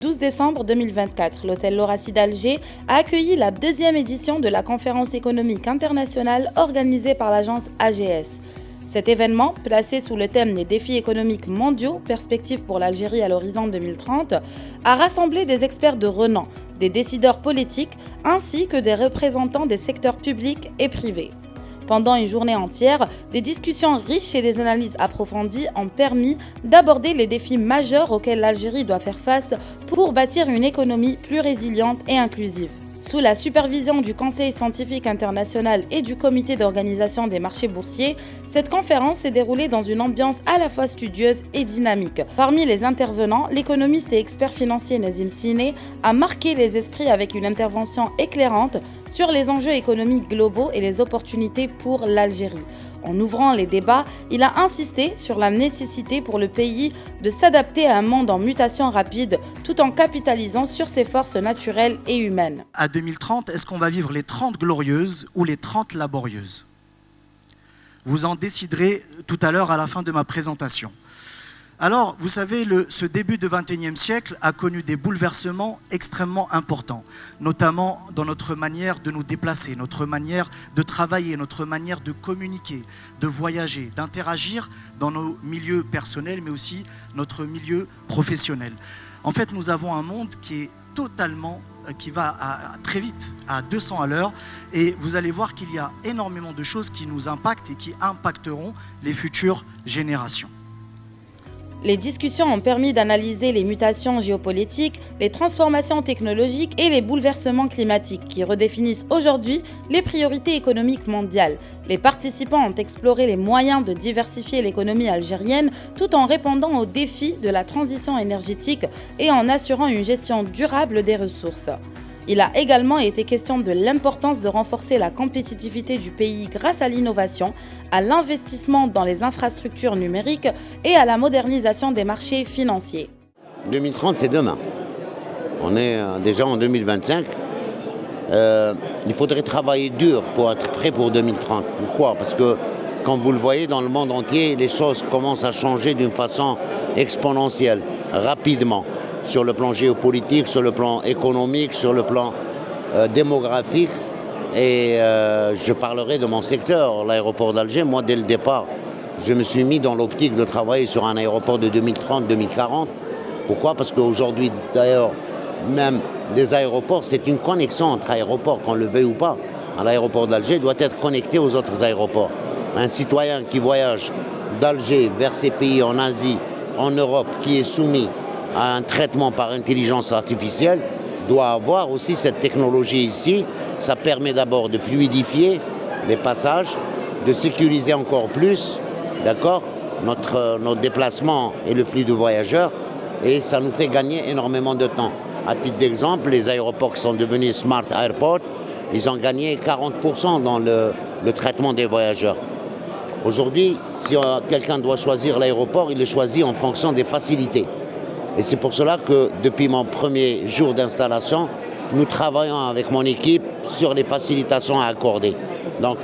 12 décembre 2024, l'hôtel L'Horacie d'Alger a accueilli la deuxième édition de la conférence économique internationale organisée par l'agence AGS. Cet événement, placé sous le thème des défis économiques mondiaux, perspectives pour l'Algérie à l'horizon 2030, a rassemblé des experts de renom, des décideurs politiques ainsi que des représentants des secteurs publics et privés. Pendant une journée entière, des discussions riches et des analyses approfondies ont permis d'aborder les défis majeurs auxquels l'Algérie doit faire face pour bâtir une économie plus résiliente et inclusive. Sous la supervision du Conseil scientifique international et du Comité d'organisation des marchés boursiers, cette conférence s'est déroulée dans une ambiance à la fois studieuse et dynamique. Parmi les intervenants, l'économiste et expert financier Nazim Siné a marqué les esprits avec une intervention éclairante sur les enjeux économiques globaux et les opportunités pour l'Algérie. En ouvrant les débats, il a insisté sur la nécessité pour le pays de s'adapter à un monde en mutation rapide tout en capitalisant sur ses forces naturelles et humaines. À 2030, est-ce qu'on va vivre les 30 glorieuses ou les 30 laborieuses? Vous en déciderez tout à l'heure à la fin de ma présentation. Alors, vous savez, ce début du XXIe siècle a connu des bouleversements extrêmement importants, notamment dans notre manière de nous déplacer, notre manière de travailler, notre manière de communiquer, de voyager, d'interagir dans nos milieux personnels, mais aussi notre milieu professionnel. En fait, nous avons un monde qui va très vite, à 200 à l'heure, et vous allez voir qu'il y a énormément de choses qui nous impactent et qui impacteront les futures générations. Les discussions ont permis d'analyser les mutations géopolitiques, les transformations technologiques et les bouleversements climatiques qui redéfinissent aujourd'hui les priorités économiques mondiales. Les participants ont exploré les moyens de diversifier l'économie algérienne tout en répondant aux défis de la transition énergétique et en assurant une gestion durable des ressources. Il a également été question de l'importance de renforcer la compétitivité du pays grâce à l'innovation, à l'investissement dans les infrastructures numériques et à la modernisation des marchés financiers. 2030, c'est demain. On est déjà en 2025. Il faudrait travailler dur pour être prêt pour 2030. Pourquoi? Parce que, comme vous le voyez, dans le monde entier, les choses commencent à changer d'une façon exponentielle, rapidement. Sur le plan géopolitique, sur le plan économique, sur le plan démographique. Et je parlerai de mon secteur, l'aéroport d'Alger. Moi, dès le départ, je me suis mis dans l'optique de travailler sur un aéroport de 2030-2040. Pourquoi? Parce qu'aujourd'hui, d'ailleurs, même les aéroports, c'est une connexion entre aéroports, qu'on le veuille ou pas. L'aéroport d'Alger doit être connecté aux autres aéroports. Un citoyen qui voyage d'Alger vers ses pays en Asie, en Europe, qui est soumis à un traitement par intelligence artificielle, doit avoir aussi cette technologie ici. Ça permet d'abord de fluidifier les passages, de sécuriser encore plus, d'accord, nos déplacements et le flux de voyageurs, et ça nous fait gagner énormément de temps. À titre d'exemple, les aéroports qui sont devenus Smart Airport, ils ont gagné 40% dans le traitement des voyageurs. Aujourd'hui, si quelqu'un doit choisir l'aéroport, il le choisit en fonction des facilités. Et c'est pour cela que depuis mon premier jour d'installation, nous travaillons avec mon équipe sur les facilitations à accorder. Donc,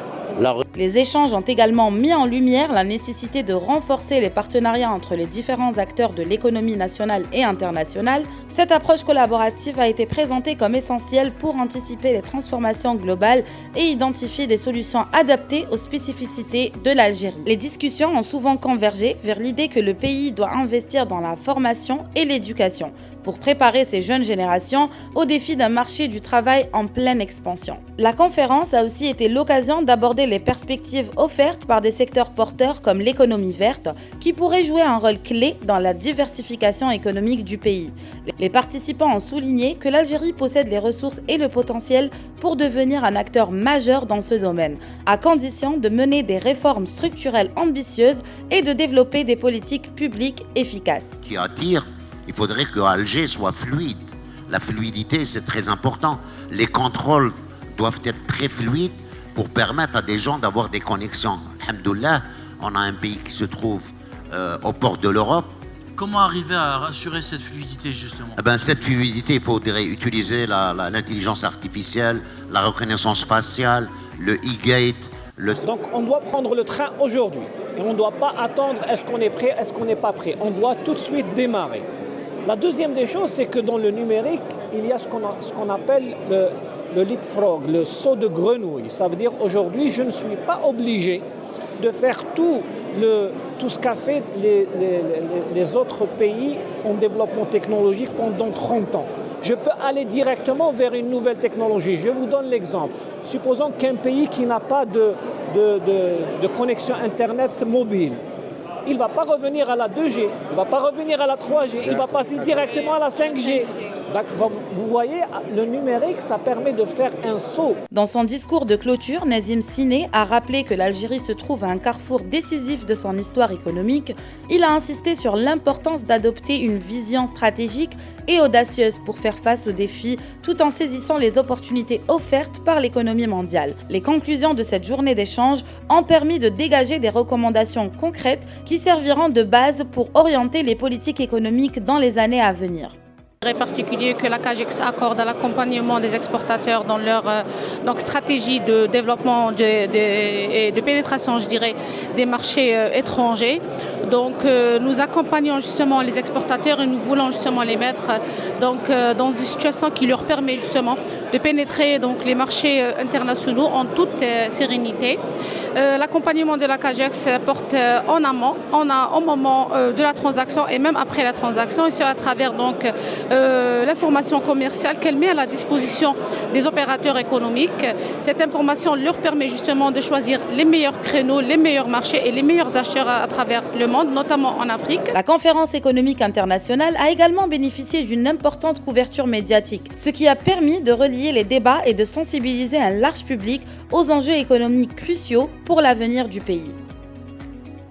les échanges ont également mis en lumière la nécessité de renforcer les partenariats entre les différents acteurs de l'économie nationale et internationale. Cette approche collaborative a été présentée comme essentielle pour anticiper les transformations globales et identifier des solutions adaptées aux spécificités de l'Algérie. Les discussions ont souvent convergé vers l'idée que le pays doit investir dans la formation et l'éducation pour préparer ces jeunes générations aux défis d'un marché du travail en pleine expansion. La conférence a aussi été l'occasion d'aborder les perspectives offertes par des secteurs porteurs comme l'économie verte, qui pourrait jouer un rôle clé dans la diversification économique du pays. Les participants ont souligné que l'Algérie possède les ressources et le potentiel pour devenir un acteur majeur dans ce domaine, à condition de mener des réformes structurelles ambitieuses et de développer des politiques publiques efficaces. Qui attire, il faudrait que Alger soit fluide. La fluidité, c'est très important. Les contrôles doivent être très fluides pour permettre à des gens d'avoir des connexions. Alhamdoulilah, on a un pays qui se trouve aux portes de l'Europe. Comment arriver à rassurer cette fluidité, justement? Cette fluidité, il faudrait utiliser l'intelligence artificielle, la reconnaissance faciale, le e-gate. Donc on doit prendre le train aujourd'hui. Et on ne doit pas attendre est-ce qu'on est prêt, est-ce qu'on n'est pas prêt. On doit tout de suite démarrer. La deuxième des choses, c'est que dans le numérique, il y a ce qu'on appelle le leapfrog, le saut de grenouille. Ça veut dire aujourd'hui, je ne suis pas obligé de faire tout ce qu'a fait les autres pays en développement technologique pendant 30 ans. Je peux aller directement vers une nouvelle technologie. Je vous donne l'exemple. Supposons qu'un pays qui n'a pas de connexion Internet mobile, il ne va pas revenir à la 2G, il ne va pas revenir à la 3G, il va passer directement à la 5G. Vous voyez, le numérique, ça permet de faire un saut. Dans son discours de clôture, Nazim Siné a rappelé que l'Algérie se trouve à un carrefour décisif de son histoire économique. Il a insisté sur l'importance d'adopter une vision stratégique et audacieuse pour faire face aux défis, tout en saisissant les opportunités offertes par l'économie mondiale. Les conclusions de cette journée d'échange ont permis de dégager des recommandations concrètes qui serviront de base pour orienter les politiques économiques dans les années à venir. Très particulier que la CAGEX accorde à l'accompagnement des exportateurs dans leur stratégie de développement et de pénétration, je dirais, des marchés étrangers. Donc nous accompagnons justement les exportateurs et nous voulons justement les mettre dans une situation qui leur permet justement de pénétrer les marchés internationaux en toute sérénité. L'accompagnement de la CAGEX porte en amont, au moment de la transaction et même après la transaction, et c'est à travers l'information commerciale qu'elle met à la disposition des opérateurs économiques. Cette information leur permet justement de choisir les meilleurs créneaux, les meilleurs marchés et les meilleurs acheteurs à travers le monde, notamment en Afrique. La conférence économique internationale a également bénéficié d'une importante couverture médiatique, ce qui a permis de relier les débats et de sensibiliser un large public aux enjeux économiques cruciaux pour l'avenir du pays.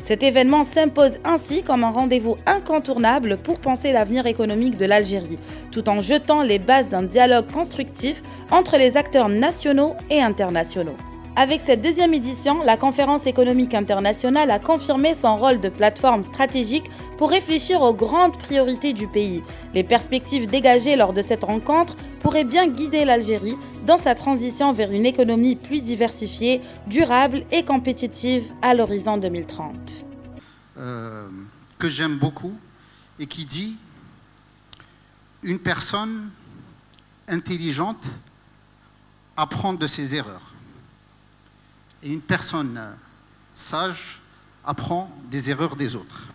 Cet événement s'impose ainsi comme un rendez-vous incontournable pour penser l'avenir économique de l'Algérie, tout en jetant les bases d'un dialogue constructif entre les acteurs nationaux et internationaux. Avec cette deuxième édition, la conférence économique internationale a confirmé son rôle de plateforme stratégique pour réfléchir aux grandes priorités du pays. Les perspectives dégagées lors de cette rencontre pourraient bien guider l'Algérie dans sa transition vers une économie plus diversifiée, durable et compétitive à l'horizon 2030. Que j'aime beaucoup et qui dit « Une personne intelligente apprend de ses erreurs. Et une personne sage apprend des erreurs des autres. »